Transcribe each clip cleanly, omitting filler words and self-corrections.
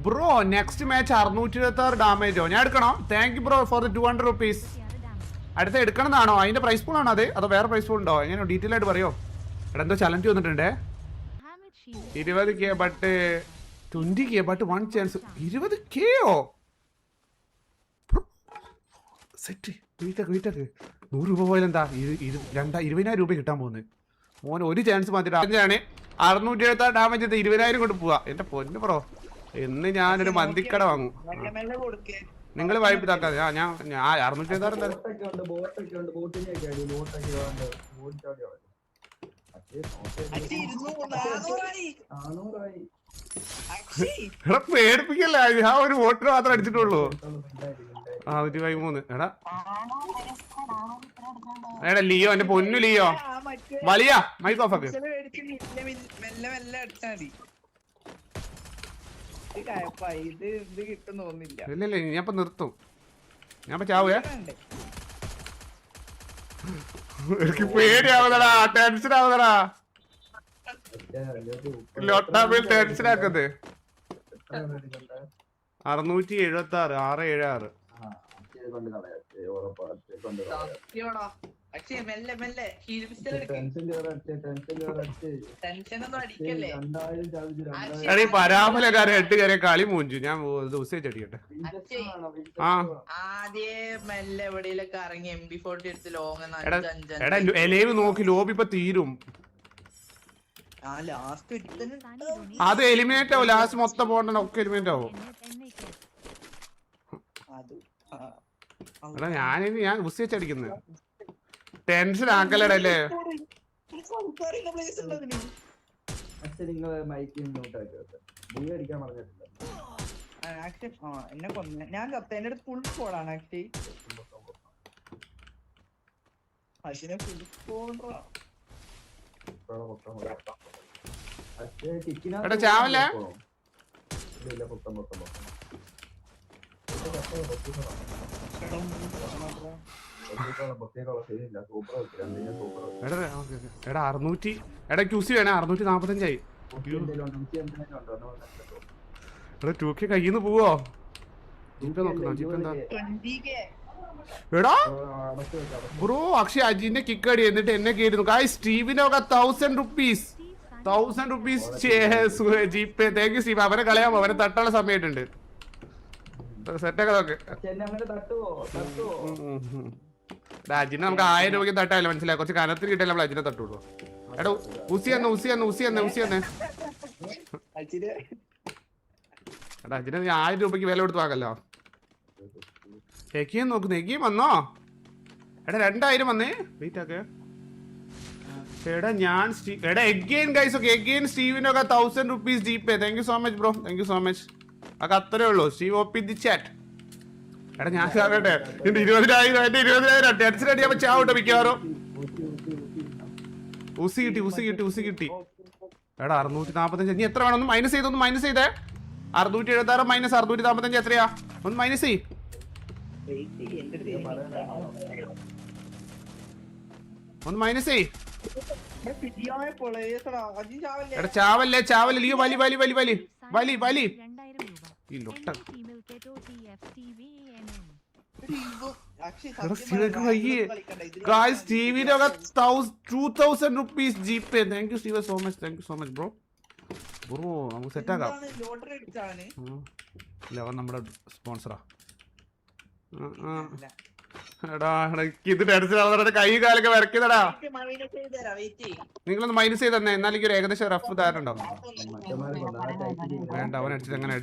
Bro next match 626 ഡാമേജോ ഞാൻ എടുക്കണോ? Thank you bro for the 200 rupees. അടുത്ത എടുക്കണമെന്നാണോ? അതിന്റെ പ്രൈസ് പൂൾ ആണോ അത്? അതോ വേറെ പ്രൈസ് പൂൾ ഉണ്ടോ? എങ്ങനെ ഡീറ്റെയിൽ ആയിട്ട് പറയോ? എടാ എന്തോ ചലഞ്ച് വന്നിട്ടുണ്ടേ 20K but 20K but 1 chance 20Kയോ സെറ്റ്. വീട്ടൊക്കെ 100 രൂപ പോലെ എന്താ 20,000 രൂപ കിട്ടാൻ പോകുന്നത് മോനെ. ഒരു ചാൻസ് മാറ്റിട്ടാണ് 676 ഡാമേജ് 20,000 കൊണ്ട് പോവാ. എന്റെ പൊന്നു ബ്രോ എന്ന് ഞാനൊരു മന്തിക്കട വാങ്ങും. നിങ്ങൾ വൈപ്പ് ഇതാക്കാതെ ഞാൻ 676 എന്താ പേടിപ്പിക്കല്ല. ഞാൻ ഒരു വോട്ടർ മാത്രം അടിച്ചിട്ടുള്ളൂ. 13. എടാ ലിയോ എന്റെ പൊന്നു ലിയോ വലിയ മൈക്ക് ഓഫ് ആക്ക്. ഇല്ല ഞാൻ ഇപ്പൊ നിർത്തും. ഞാൻ ചാവേ. എനിക്ക് പേടിയാവുന്നടാ, ടെൻഷൻ ആവുന്നടാ. ലോട്ടാബിൽ ടെൻഷൻ ആക്കുന്നത് 676 676. പരാമലക്കാരെ 8 കയറിയ കളി മൂഞ്ചു. ഞാൻ ദിവസം അടിക്കട്ടെ. എടാ എലൈവ് നോക്കി ലോബി ഇപ്പൊ തീരും. അത് എലിമിനേറ്റ് ആവും. ലാസ്റ്റ് മൊത്തം പോകണ്ട ഒക്കെ എലിമിനേറ്റ് ആവും. എടാ ഞാൻ ഉസി വെച്ചടിക്കുന്നത് ടെൻഷൻ ആക്കലടല്ലേ. എടാ ചാവല്ലേ. എടാ 600. എടാ ക്യൂസി വേണേ 645 ആയി. എടാ 2K കയ്യിന്ന് പോവോ? ജീപ്പ് നോക്കണോ? ജീപ്പ് എന്താ? എടാ ബ്രോ അക്ഷയ് അജിന്റെ കിക്ക് അടി എന്നിട്ട് എന്നെ കേടുന്നു. ഗായ്സ് സ്റ്റീവിനൊക്കെ 1000 rupees GPay. Thank you Steve. അവരെ കളയാമോ? അവരെ തട്ടാനുള്ള സമയമായിട്ടുണ്ട്. സെറ്റൊക്കെ നോക്ക്. അജിനെ നമുക്ക് 1000 രൂപയ്ക്ക് തട്ടാല്ല മനസ്സിലായി. കുറച്ച് കനത്തിന് കിട്ടിയാൽ നമ്മൾ അജിനെ തട്ടുള്ളൂ. എടാ ഉസി തന്നെ എടാ അജിനെ 1000 രൂപയ്ക്ക് വില കൊടുത്ത് വാങ്ങല്ലോ. എക്കിയും നോക്കുന്നു. എക്കിയും വന്നോ? എടാ 2000 വന്നേ. വെയിറ്റ് ആക്കെ. എടാ എടാ എഗെയിൻ ഗൈസ് ഒക്കെ എഗെയിൻ സ്റ്റീവിനൊക്കെ 1000 റുപ്പീസ് ജീപ്പേ. Thank you so much bro. Thank you so much. അതൊക്കെ അത്രേ ഉള്ളൂ. Steve OP the chat. എടാ ഞാൻ കാണട്ടെ. എന്റെ 20,000 ടെൻഷൻ അടിയാ ചാവട്ടെ മിക്കവാറും. ഉസി കിട്ടി. എടാ 645. നീ എത്ര വേണം? ഒന്ന് മൈനസ് ചെയ്തേ. 676 മൈനസ് 645 എത്രയാ? ഒന്ന് മൈനസ് ചെയ്. ഒന്ന് മൈനസ് ചെയ്. എടാ ചാവല്ലേ ലിയോ. വലി ഈ ലൊട്ട. ഗായ്സ് ടിവിയിലൊക്കെ 2000 റുപ്പീസ് ജീപ്പേ. Thank you Steve so much bro. നമുക്ക് സെറ്റ് ആക്കാം. അവൻ നമ്മുടെ സ്പോൺസറാ. എടാ ഇത് ടെൻഷൻ ആവുന്ന കൈ കാലൊക്കെ വരയ്ക്കുന്നടാ. നിങ്ങളൊന്ന് മൈനസ് ചെയ്ത് തന്നെ. എന്നാലും ഒരു ഏകദേശം റഫ് ധാരണ ഉണ്ടാവും. വേണ്ട അവൻ അടിച്ചത് എങ്ങനെ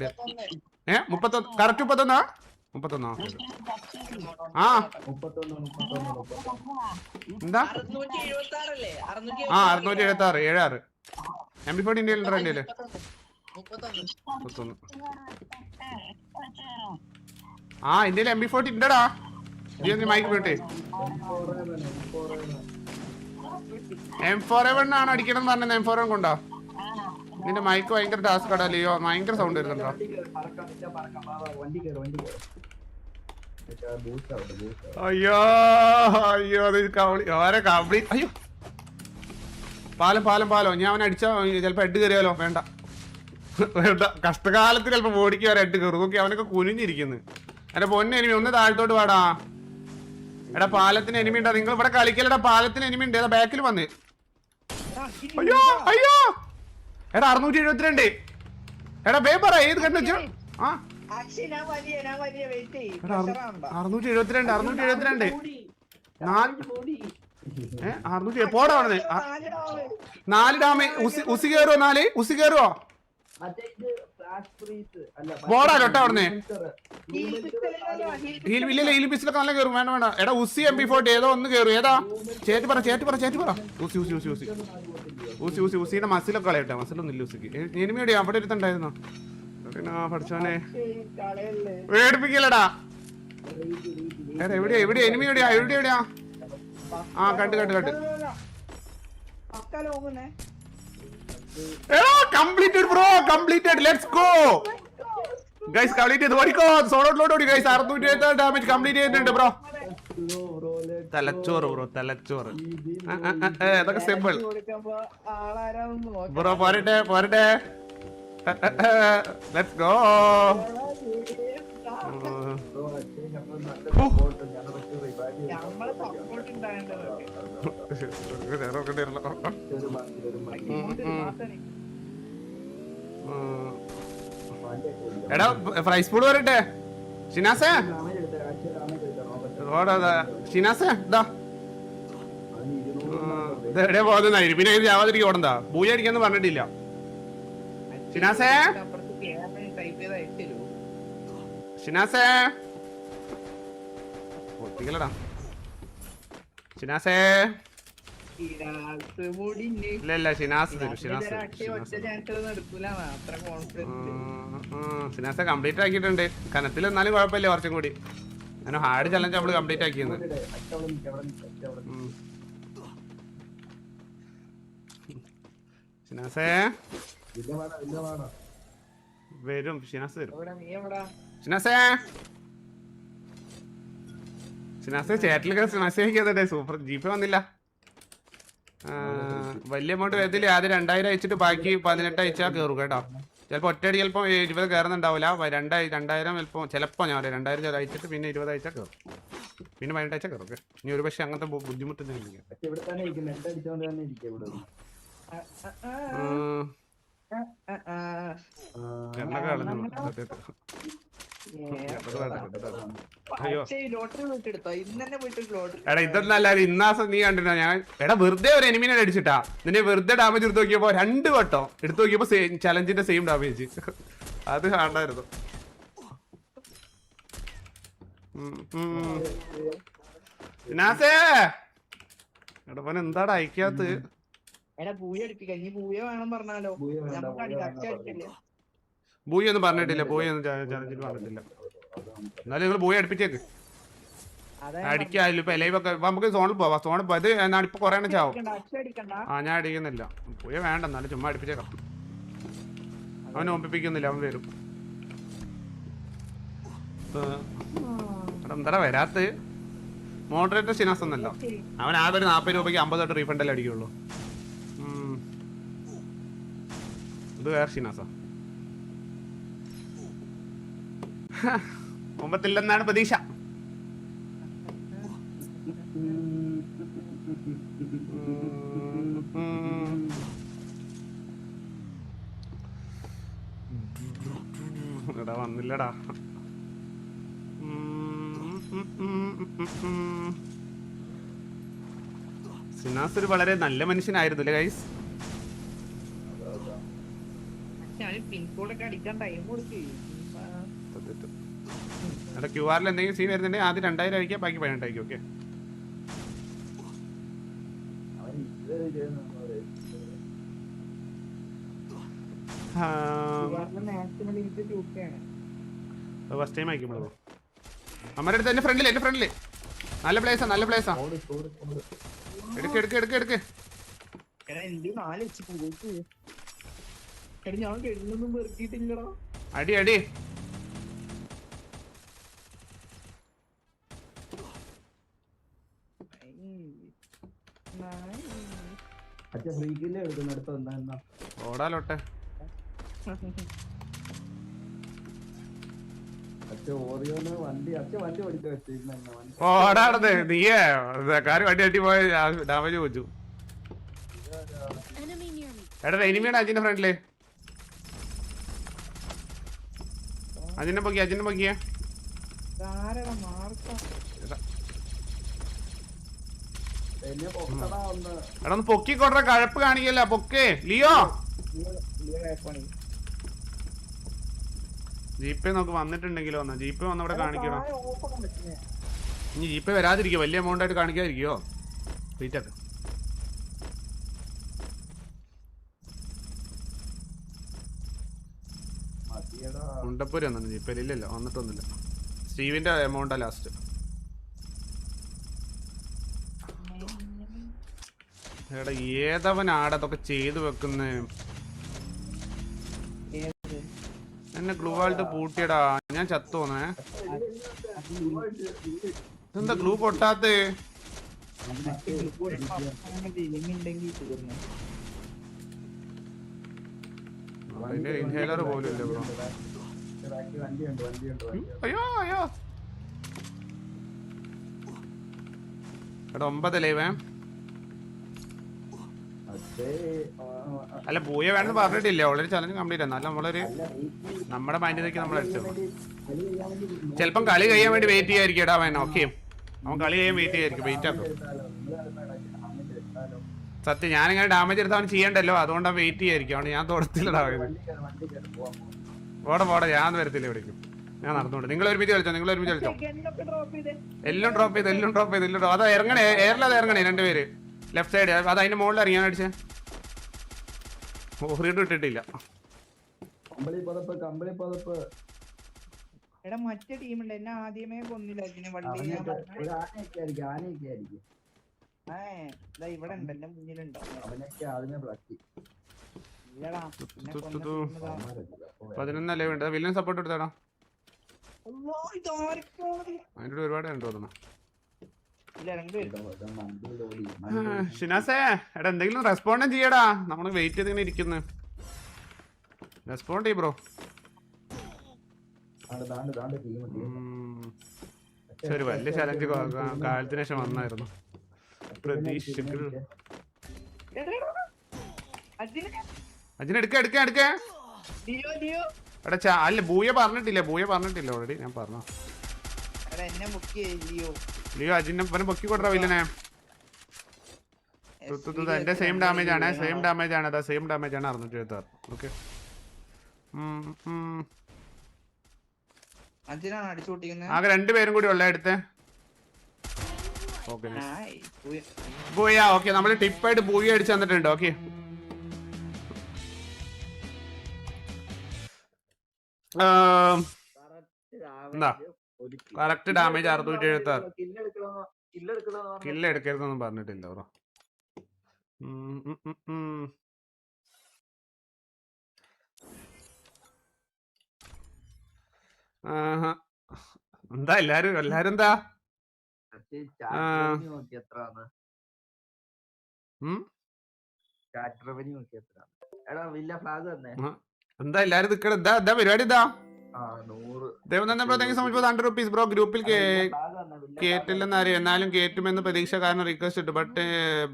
31 കറക്റ്റ് 31. ആ എന്താ 676 MP40 ഇന്ത്യയിൽ ഉണ്ടോ? ഇന്ത്യയില് 31. ആ ഇന്ത്യയിൽ MP40 ഉണ്ടടാ. മൈക്ക് പോട്ടെ. M4A1 ആണ് അടിക്കണം എന്ന് പറഞ്ഞത്. M4A1 കൊണ്ടോ? നിന്റെ മൈക്ക് ഭയങ്കര ടാസ്ക് ആടാ ലിയോ. ഭയങ്കര സൗണ്ട് വരുന്നുണ്ടോ? അയ്യോ കബളി. അയ്യോ പാലം. ഞാൻ അവനെ അടിച്ചാ ചിലപ്പോ ഹെഡ് കയറിയാലോ. വേണ്ട കഷ്ടകാലത്തിൽ ചിലപ്പോ ബോഡിക്ക് വരെ ഇട്ട് കയറും. നോക്കി അവനൊക്കെ കുനിഞ്ഞിരിക്കുന്നു. എന്റെ പൊന്നെ എനിമി ഒന്ന് താഴത്തോട്ട് പാടാ. എടാ പാലത്തിന് എനിമി ഉണ്ടാ. നിങ്ങൾ ഇവിടെ കളിക്കലടാ. പാലത്തിന് എനിമി ഉണ്ട്. ഏതാ ബാക്കിൽ വന്ന്. അയ്യോ അയ്യോ എടാ 672. എടാ ബേ പറ ഏത് കണ്ടു വെച്ചു. ആ 672 പോടാ അവിടെ. 4 ഡാമേ. ഉസി കയറുവോ? 4 ഉസി കയറുവോ? പോടാ ലൊട്ട അവിടുന്ന്. ഇല്ല ഹീൽ പിസ്റ്റലൊക്കെ നല്ല കയറും. വേണ്ട വേണ്ട. എടാ ഉസി MP40 ഏതോ ഒന്ന് കയറും. ഏതാ ചേറ്റ് പറ ഉസിയുടെ മസിലൊക്കെ കളയട്ടെ. മസിലൊന്നും ഇല്ല ഉസിക്ക്. എനിമിയുടെ അവിടെ ഒരുത്തുണ്ടായിരുന്നോ? പഠിച്ചോനെ പേടിപ്പിക്കലടാ. എവിടെയാ എനിമിയോടെയാ? എവിടെയാ? ആ കണ്ട് completed bro. Completed. Let's go guys. Complete ചെയ്ത് ഓടിക്കോ. സോളോട്ട് ഓടി ഗൈസ്. 677 ഡാമേജ് കംപ്ലീറ്റ് ചെയ്തിട്ടുണ്ട് ബ്രോ. തലച്ചോറ് ബ്രോ, തലച്ചോറ്. അതൊക്കെ സിമ്പിൾ ബ്രോ. പോരട്ടെ. Let's go. എടാ പ്രൈസ് പൂള് വരട്ടെ. ഷിനാസേ എവിടെയാ പോകുന്നതായി. പിന്നെ ജാവാതിരിക്കും ഓടണ്ടാ. ബൂയ അടിക്കാന്ന് പറഞ്ഞിട്ടില്ല. ഷിനാസേ പൊട്ടിക്കലടാ. ഷിനാസേ ഇല്ല ഷിനാസ് തരും. ഷിനാസെ കംപ്ലീറ്റ് ആക്കിയിട്ടുണ്ട്. കനത്തിൽ എന്നാലും കുഴപ്പമില്ല. കുറച്ചും കൂടി അങ്ങനെ ഹാർഡ് ചലഞ്ച് നമ്മള് കംപ്ലീറ്റ് ആക്കിയെന്ന്. ഷിനാസേ വരും. ഷിനാസ് വരും. ഷിനാസെ ചേട്ടിലൊക്കെ മെസ്സേജ് ചെയ്തേ. സൂപ്പർ ജീപ്പ് വന്നില്ല. വലിയ എമൗണ്ട് വരത്തില്ല. ആദ്യം 2000 അയച്ചിട്ട് ബാക്കി 18 അയച്ചാൽ കയറും കേട്ടോ. ചിലപ്പോൾ ഒറ്റയടി ചിലപ്പോൾ 20 കയറുന്നുണ്ടാവില്ല. 2000 ചിലപ്പോൾ ഞാൻ 2000 അയച്ചിട്ട് പിന്നെ 20 അയച്ചാൽ കയറും. പിന്നെ 18 അയച്ചാൽ കയറും. ഇനി ഒരു പക്ഷെ അങ്ങനത്തെ ബുദ്ധിമുട്ടൊന്നും അയ്യോ എടാ ഇതൊന്നല്ല. ഇന്നാസം നീ കണ്ടിട്ടാ ഞാൻ. എടാ വെറുതെ ഒരു എനിമിനെ അടിച്ചിട്ടാ. നിന്നെ വെറുതെ ഡാമേജ് എടുത്ത് നോക്കിയപ്പോ 2 വട്ടം എടുത്തു നോക്കിയപ്പോ ചലഞ്ചിന്റെ സെയിം ഡാമേജ്. അത് കാണായിരുന്നു. എടാ പോലെ എന്താടാ അയക്കാത്ത. ബൂയി ഒന്നും പറഞ്ഞിട്ടില്ല. ബൂയി ഒന്നും ചലഞ്ചിൽ പറഞ്ഞിട്ടില്ല. എന്നാലും നിങ്ങൾ ബൂയി അടുപ്പിച്ചേക്ക്. അടിക്കാല്ലോ. ഇപ്പൊ ലൈവൊക്കെ നമുക്ക് സോണിൽ പോവാം. സോണിൽ പോയത് എന്നാണ് ഇപ്പൊ കൊറേ ചാവും. ആ ഞാൻ അടിക്കുന്നില്ല. ബൂയ വേണ്ട. എന്നാലും ചുമ്മാ അടുപ്പിച്ചേക്കാം. അവൻ ഒമ്പിപ്പിക്കുന്നില്ല. അവൻ വരും. എന്താ വരാത്ത മോഡറേറ്റർ ഷിനാസ് ഒന്നല്ല. അവൻ ആകെ ഒരു 40 രൂപയ്ക്ക് 50 തൊട്ട് റീഫണ്ട് അല്ലേ അടിക്കുള്ളൂ. ഇത് വേറെ ഷിനാസാ. മുമ്പത്തില്ലെന്നാണ് പ്രതീക്ഷ. എടാ വന്നില്ലടാ. സിനാസ് ഒരു വളരെ നല്ല മനുഷ്യനായിരുന്നു അല്ലേ ഗൈസ്? എടാ QR-ൽ എന്തെങ്കിലും സീൻ വരുന്നുണ്ടെങ്കിൽ ആദ്യം 2000 അയക്കാം. ബാക്കി 18 അയക്കും. ഓക്കെ ഫസ്റ്റ് ടൈം അയക്കുമ്പോഴോ അമ്മയുടെ അടുത്ത്. എന്റെ ഫ്രണ്ടില് നല്ല പ്ലേസാ. എടുക്ക്. അടി ഓടാലോട്ടെ. ഓടാടത് നീയേ കാര് വണ്ടി തട്ടി പോയ ഡാമേജ് വെച്ചു. എടാ എനിമിയാണ് അജിന്റെ ഫ്രണ്ടില്. അജിനെ പൊക്കിയ എടാ ഒന്ന് പൊക്കിക്കൊണ്ട കഴപ്പ് കാണിക്കല്ല പൊക്കേ ലിയോ. ജീപ്പേ നോക്ക് വന്നിട്ടുണ്ടെങ്കിലോ എന്നാ ജീപ്പേ വന്ന് ഇവിടെ കാണിക്കണോ? ഇനി ജീപ്പേ വരാതിരിക്കോ? വലിയ എമൗണ്ട് ആയിട്ട് കാണിക്കാതിരിക്കോ? വെയിറ്റ് ആക്ക. മുണ്ടപ്പൂര് വന്നു ജീപ്പേൽ. ഇല്ലല്ലോ വന്നിട്ടൊന്നുമില്ല. സ്റ്റീവിന്റെ എമൗണ്ടാ ലാസ്റ്റ്. എടാ ഏതവനാടതൊക്കെ ചെയ്തു വെക്കുന്നേ? എന്നെ ഗ്ലൂ വാൾട്ട് പൂട്ടിയടാ. ഞാൻ ചത്തോന്നേ. ഇതെന്താ ഗ്ലൂ പൊട്ടാത്തേ? അതിന്റെ ഇൻഹേലർ പോലും ഇല്ല ബ്രോ. അയ്യോ അയ്യോ എടാ 9 ലൈവേ. അല്ല പൂയ വേണമെന്ന് പറഞ്ഞിട്ടില്ല. ഓൾറെഡി ചലഞ്ച് കംപ്ലീറ്റ് ആണ്. എന്നാലും നമ്മളൊരു നമ്മുടെ മൈൻഡിലേക്ക് നമ്മൾ അടിച്ചത്. ചിലപ്പം കളി കഴിയാൻ വേണ്ടി വെയിറ്റ് ചെയ്യായിരിക്കും. ഇടാ വേണം. ഓക്കെ അവൻ കളി കഴിയാൻ വെയിറ്റ് ചെയ്യായിരിക്കും. വെയിറ്റ് ആക്കും. സത്യം ഞാനിങ്ങനെ ഡാമേജ് എടുത്ത് അവൻ ചെയ്യണ്ടല്ലോ. അതുകൊണ്ടാണ് വെയിറ്റ് ചെയ്യായിരിക്കും. അതുകൊണ്ട് ഞാൻ തുടത്തില്ലടാ. പോടെ ഞാൻ വരത്തില്ല ഇവിടേക്കും. ഞാൻ നടന്നുകൊണ്ട് നിങ്ങൾ ഒരുമിച്ച് കളിച്ചോ. എല്ലാം ഡ്രോപ്പ് ചെയ്ത് അതാ ഇറങ്ങണേ. എയറിലത് ഇറങ്ങണേ രണ്ടുപേര്. ലെഫ്റ്റ് സൈഡ് അത് അതിന്റെ മുകളിൽ ഇറങ്ങി. ഞാൻ അടിച്ചേ ഓഹ്രീഡ് ഇട്ടിട്ടില്ല. മറ്റേ ടീമുണ്ട് എന്നെ ആദ്യമേ കൊന്നില്ല. ഇവിടെ ഉണ്ട് എന്റെ മുന്നിലുണ്ടോ? 11 ലൈവ് ഉണ്ട്. വില്ലൻ സപ്പോർട്ട് എടുത്താടാ. അതിന്റെ ഒരുപാട് ഉണ്ട് തോന്നുന്നു. ഷിനാസേ എടാ എന്തെങ്കിലും റെസ്പോണ്ടും ചെയ്യടാ. നമ്മള് വെയിറ്റ് ചെയ്ത് ഇങ്ങനെ ഇരിക്കുന്നു. റെസ്പോണ്ട് ചെയ്യ് ബ്രോ. ഒരു വലിയ ചലഞ്ച് കാലത്തിന് ശേഷം വന്നായിരുന്നു. പ്രതീക്ഷിക്കുന്നു. അജിനെടുക്ക എടാ അല്ല ബൂയ പറഞ്ഞിട്ടില്ല ഓൾറെഡി. ഞാൻ പറഞ്ഞു ലിയോ അജിനെ പൊക്കി കൊടുത്ത വില്ലനെ. എന്റെ സെയിം ഡാമേജ് ആണ്. അതാ സെയിം ഡാമേജ് ആണ് 676. ഓക്കെ ആകെ 2 പേരും കൂടി ഉള്ള എടുത്ത്. Okay Booyah. ഓക്കെ നമ്മള് ടിപ്പായിട്ട് ബൂയ അടിച്ചു തന്നിട്ടുണ്ട്. ഓക്കെ എന്താ കറക്റ്റ് ഡാമേജ് 676. കില്ല് എടുക്കരുതെന്നൊന്നും പറഞ്ഞിട്ടില്ല ബ്രോ. എന്താ എല്ലാരും എന്താ എന്താ എല്ലാരും നിക്കണ? എന്താ പരിപാടി? എന്താ Devanandan bro thank you so much for 100 rupees bro. ഗ്രൂപ്പിൽ കേട്ടില്ലെന്ന് അറിയാം. എന്നാലും കേറ്റുമെന്ന് പ്രതീക്ഷ കാരണം റിക്വസ്റ്റ് ഇട്ടു. ബട്ട്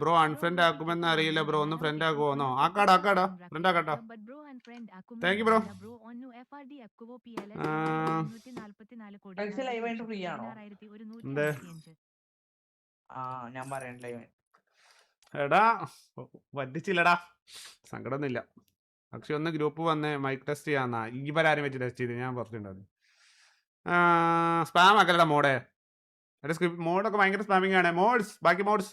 ബ്രോ അൺഫ്രണ്ട് ആക്കുമെന്ന് അറിയില്ല ബ്രോ. ഒന്ന് ഫ്രണ്ട് ആക്കുമോന്നോ? ആക്കാടാ ഫ്രണ്ട് ആക്കാട്ടോ. Thank you bro. എടാ വറ്റിച്ചില്ലടാ. സങ്കടമൊന്നുമില്ല. പക്ഷെ ഒന്ന് ഗ്രൂപ്പ് വന്ന് മൈക്ക് ടെസ്റ്റ് ചെയ്യാന്നാ. ഇവരാരും വെച്ച് ടെസ്റ്റ് ചെയ്ത് ഞാൻ പറഞ്ഞിട്ടുണ്ടായിരുന്നു. സ്പാം ആക്കല്ലടാ മോഡേ. എന്റെ സ്ക്രിപ്റ്റ് മോഡൊക്കെ ഭയങ്കര സ്പാമിങ് ആണ്. ബാക്കി മോഡ്സ്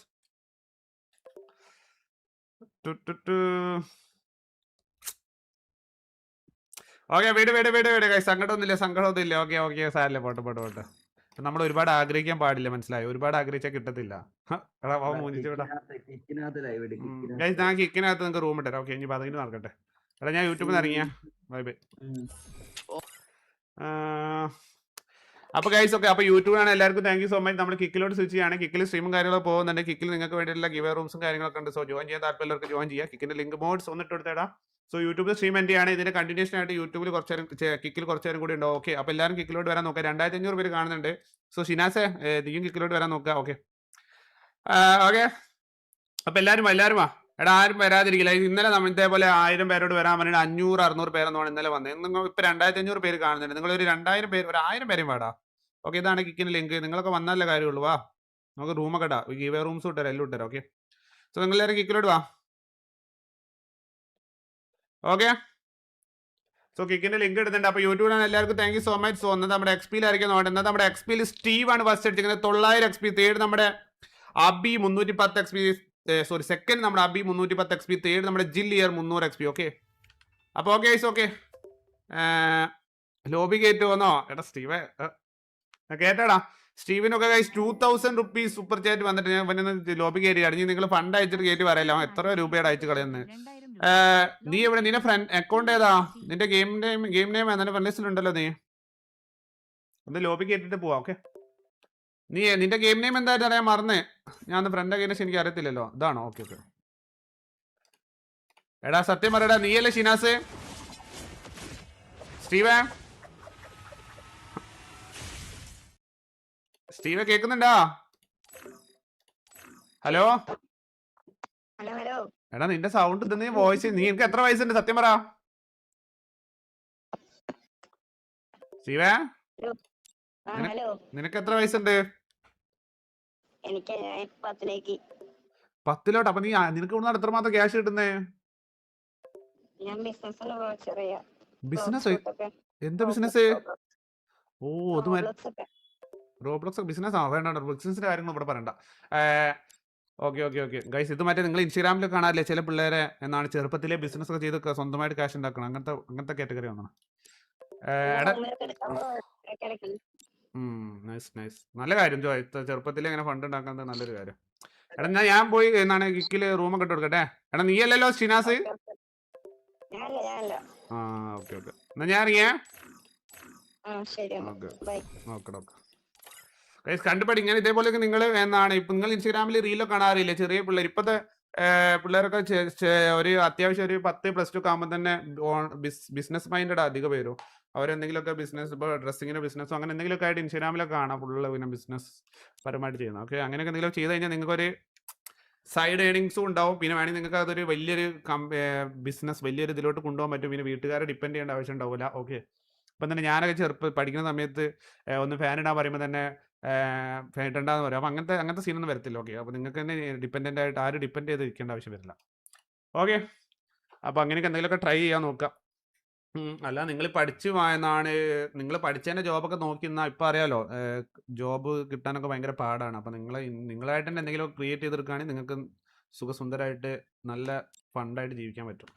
ഓക്കെ വീട് സങ്കടമൊന്നുമില്ല. ഓക്കെ സാരല്ലേ പോട്ടെ. നമ്മൾ ഒരുപാട് ആഗ്രഹിക്കാൻ പാടില്ല. മനസ്സിലായി? ഒരുപാട് ആഗ്രഹിച്ചാൽ കിട്ടത്തില്ല. ഞാൻ കിക്കിനകത്ത് നിങ്ങൾക്ക് റൂം ഇട്ടേ. ഓക്കെ ഇനി പതിന് നടക്കട്ടെ. എടാ ഞാൻ യൂട്യൂബിൽ നിന്ന് ഇറങ്ങിയ ബൈ. അപ്പൊ ഗൈസ് ഓക്കെ. അപ്പൊ യൂട്യൂബാണ് എല്ലാവർക്കും താങ്ക് യു സോ മച്ച്. നമ്മൾ കിക്കിലോട്ട് സ്വിച്ച് ചെയ്യാണ്. കിക്കിൽ സ്ട്രീമും കാര്യങ്ങളൊക്കെ പോകുന്നുണ്ട്. കിക്കിൽ നിങ്ങൾക്ക് വേണ്ടിയിട്ടുള്ള ഗിവ് റൂംസും കാര്യങ്ങളൊക്കെ ഉണ്ട്. സോ ജോയിൻ ചെയ്യാൻ താല്പര്യമുള്ളവർക്ക് ജോയിൻ ചെയ്യാം. കിക്കിന്റെ ലിങ്ക് മോഡ്സ് ഒന്നിട്ട് കൊടുത്തേടാ. സോ യൂട്യൂബിൽ സ്ട്രീം എൻ്റെ ആണ്. ഇതിന്റെ കണ്ടിന്യൂഷൻ ആയിട്ട് യൂട്യൂബിൽ കുറച്ച് നേരം കിക്കിൽ കുറച്ച് നേരം കൂടി ഉണ്ടാവും. ഓക്കെ, അപ്പോൾ എല്ലാവരും കിക്കിലോട്ട് വരാൻ നോക്കുക. 2500 പേര് കാണുന്നുണ്ട്. സോ ഷിനാസെ നീയും കിക്കിലോട്ട് വരാൻ നോക്കുക. ഓക്കെ ഓക്കെ, അപ്പോൾ എല്ലാവരും വാ. എടാ ആരും വരാതിരിക്കില്ല. ഇന്നലെ നമ്മൾ ഇതേപോലെ 1000 പേരോട് വരാൻ പറഞ്ഞിട്ട് 500 600 പേരെന്നാണ് ഇന്നലെ വന്നത്. നിങ്ങൾ ഇപ്പോൾ 2500 പേര് കാണുന്നുണ്ട്. നിങ്ങൾ ഒരു 2000 പേര്, ഒരു 1000 പേരെയും വാടാ. ഓക്കെ, ഇതാണ് കിക്കിന് ലിങ്ക്. നിങ്ങളൊക്കെ വന്നാലേ കാര്യമുള്ളൂ. വാ, നമുക്ക് റൂമൊക്കെ ഇടാം. ഗീവേ റൂംസ് ഇട്ടുതരാം, എല്ലാം ഇട്ടുതരാം. ഓക്കെ, സോ നിങ്ങളെല്ലാവരും കിക്കിലോട്ട് വാ. ഓക്കെ, സോ കിക്കിന്റെ ലിങ്ക് ഇടുന്നുണ്ട്. അപ്പോൾ യൂട്യൂബിലാണ് എല്ലാവർക്കും thank you so much. So ഒന്നത് നമ്മുടെ എക്സ്പിയിലായിരിക്കും നോക്കുന്നത്. നമ്മുടെ എക്സ്പിയിൽ സ്റ്റീവ് ആണ് ഫസ്റ്റ് അടിച്ചിരിക്കുന്നത് 900 XP. തേർഡ് നമ്മുടെ അബി 310 XP. സോറി, സെക്കൻഡ് നമ്മുടെ അബി 310 XP. തേർഡ് നമ്മുടെ ജില്ലിയർ 300 XP. ഓക്കെ, അപ്പോൾ ഓക്കെ ഗൈസ്. ഓക്കെ, ലോബി കയറ്റ് വന്നോ? എടാ സ്റ്റീവേ കേട്ടാടാ. സ്റ്റീവിനൊക്കെ ഗൈസ് 2000 റുപ്പീസ് സൂപ്പർ ചാറ്റ് വന്നിട്ട് ഞാൻ പിന്നെ ലോബി കയറ്റി അടിഞ്ഞ്. നിങ്ങൾ ഫണ്ട് അയച്ചിട്ട് കയറ്റി പറയല്ലോ എത്ര രൂപയുടെ അയച്ചു കളയുന്നത്. നീ എവിടെ? നിന്റെ ഫ്രണ്ട് അക്കൗണ്ട് ഏതാ? നിന്റെ ഗെയിം നെയിം നിന്റെ ഫ്രണ്ട് ലിസ്റ്റിലുണ്ടല്ലോ. നീ ഒന്ന് ലോബി കേട്ടിട്ട് പോവാ. ഓക്കെ, നീ നിന്റെ ഗെയിം നെയിം എന്തായിട്ട് അറിയാൻ മറന്നേ. ഞാൻ ഫ്രണ്ട് അഗൈൻസ്റ്റ് എനിക്ക് അറിയത്തില്ലല്ലോ. ഇതാണോ? Okay okay. എടാ സത്യം പറയടാ, നീയല്ലേ ഷിനാസ്? സ്റ്റീവേ കേൾക്കുന്നുണ്ടാ? ഹലോ എടാ, നിന്റെ സൗണ്ട് ഇത്, നീ വോയിസ്, നീ എനിക്ക് എത്ര വയസ്സുണ്ട് സത്യം പറ സ്റ്റീവേ? നിനക്ക് എത്ര വയസ്സുണ്ട്? 10ലോട്ട്. അപ്പൊ നീ നിനക്ക് ഇവിടുന്ന് എത്രമാത്രം ക്യാഷ് കിട്ടുന്നേ? ബിസിനസ്? എന്താ ബിസിനസ്? ഓ, അത് റോബ്ലോക്സ് ബിസിനസ് ആ? വേണ്ട, ബിസിനസിന്റെ കാര്യങ്ങൾ ഇവിടെ പറയണ്ട. ഓക്കെ ഓക്കെ ഓക്കെ ഗൈസ്, ഇത് മറ്റേ നിങ്ങൾ ഇൻസ്റ്റാഗ്രാമിൽ കാണാറില്ലേ ചില പിള്ളേരെ എന്നാണ് ചെറുപ്പത്തിലെ ബിസിനസ് ഒക്കെ ചെയ്ത് സ്വന്തമായിട്ട് ക്യാഷ് ഉണ്ടാക്കണം. അങ്ങനത്തെ കാറ്റഗറി ഒന്നാണ്. നൈസ് നൈസ്, നല്ല കാര്യം ജോ. ചെറുപ്പത്തിൽ അങ്ങനെ ഫണ്ട് ഉണ്ടാക്കുന്നത് നല്ലൊരു കാര്യം. എടാ ഞാൻ പോയി എന്നാണ് കിക്കില് റൂമൊക്കെ ഇട്ട് കൊടുക്കട്ടെ. എടാ നീ അല്ലല്ലോ ഷിനാസ്? ആ ഓക്കെ ഓക്കെ, എന്നാ ഞാൻ ഇറങ്ങിയേ. കണ്ടുപടി ഇങ്ങനെ ഇതേപോലെയൊക്കെ നിങ്ങൾ എന്നാണ് ഇപ്പൊ നിങ്ങൾ ഇൻസ്റ്റാഗ്രാമിൽ റീലൊക്കെ കാണാറില്ലേ ചെറിയ പിള്ളേർ? ഇപ്പോഴത്തെ പിള്ളേരൊക്കെ ഒരു അത്യാവശ്യം ഒരു 10+2 ഒക്കെ ആകുമ്പോൾ തന്നെ ബിസിനസ് മൈൻഡഡ് അധിക പേരും. അവരെന്തെങ്കിലുമൊക്കെ ബിസിനസ്, ഇപ്പോൾ ഡ്രസ്സിങ്ങിന്റെ ബിസിനസ്സോ അങ്ങനെ എന്തെങ്കിലുമൊക്കെ ആയിട്ട് ഇൻസ്റ്റാഗ്രാമിലൊക്കെ കാണാം ഫുള്ള് പിന്നെ ബിസിനസ് പരമായിട്ട് ചെയ്യുന്നത്. ഓക്കെ, അങ്ങനെയൊക്കെ എന്തെങ്കിലും ചെയ്ത് കഴിഞ്ഞാൽ നിങ്ങൾക്കൊരു സൈഡ് ഏണിങ്സും ഉണ്ടാവും. പിന്നെ വേണമെങ്കിൽ നിങ്ങൾക്ക് അതൊരു വലിയൊരു ബിസിനസ് വലിയൊരു ഇതിലോട്ട് കൊണ്ടുപോകാൻ പറ്റും. പിന്നെ വീട്ടുകാരെ ഡിപ്പെൻഡ് ചെയ്യേണ്ട ആവശ്യം ഉണ്ടാവില്ല. ഓക്കെ, ഇപ്പം തന്നെ ഞാനൊക്കെ പഠിക്കുന്ന സമയത്ത് ഒന്ന് ഫാൻ ഇടാൻ പറയുമ്പോൾ തന്നെ ഫാൻ ഇടണ്ടെന്ന് പറയും. അപ്പോൾ അങ്ങനത്തെ സീനൊന്നും വരത്തില്ല. ഓക്കെ, അപ്പോൾ നിങ്ങൾക്ക് തന്നെ ഡിപ്പെൻഡൻ്റ് ആയിട്ട് ആരും ഡിപ്പെൻഡ് ചെയ്ത് ഇരിക്കേണ്ട ആവശ്യം വരില്ല. ഓക്കെ, അപ്പോൾ അങ്ങനെയൊക്കെ എന്തെങ്കിലുമൊക്കെ ട്രൈ ചെയ്യാൻ നോക്കാം. അല്ല നിങ്ങൾ നിങ്ങൾ പഠിച്ചതിൻ്റെ ജോബൊക്കെ നോക്കി നിന്നാൽ ഇപ്പം അറിയാലോ ജോബ് കിട്ടാനൊക്കെ ഭയങ്കര പാടാണ്. അപ്പം നിങ്ങളായിട്ട് തന്നെ എന്തെങ്കിലും ക്രിയേറ്റ് ചെയ്തെടുക്കുകയാണെങ്കിൽ നിങ്ങൾക്ക് സുഖസുന്ദരമായിട്ട് നല്ല ഫണ്ടായിട്ട് ജീവിക്കാൻ പറ്റും.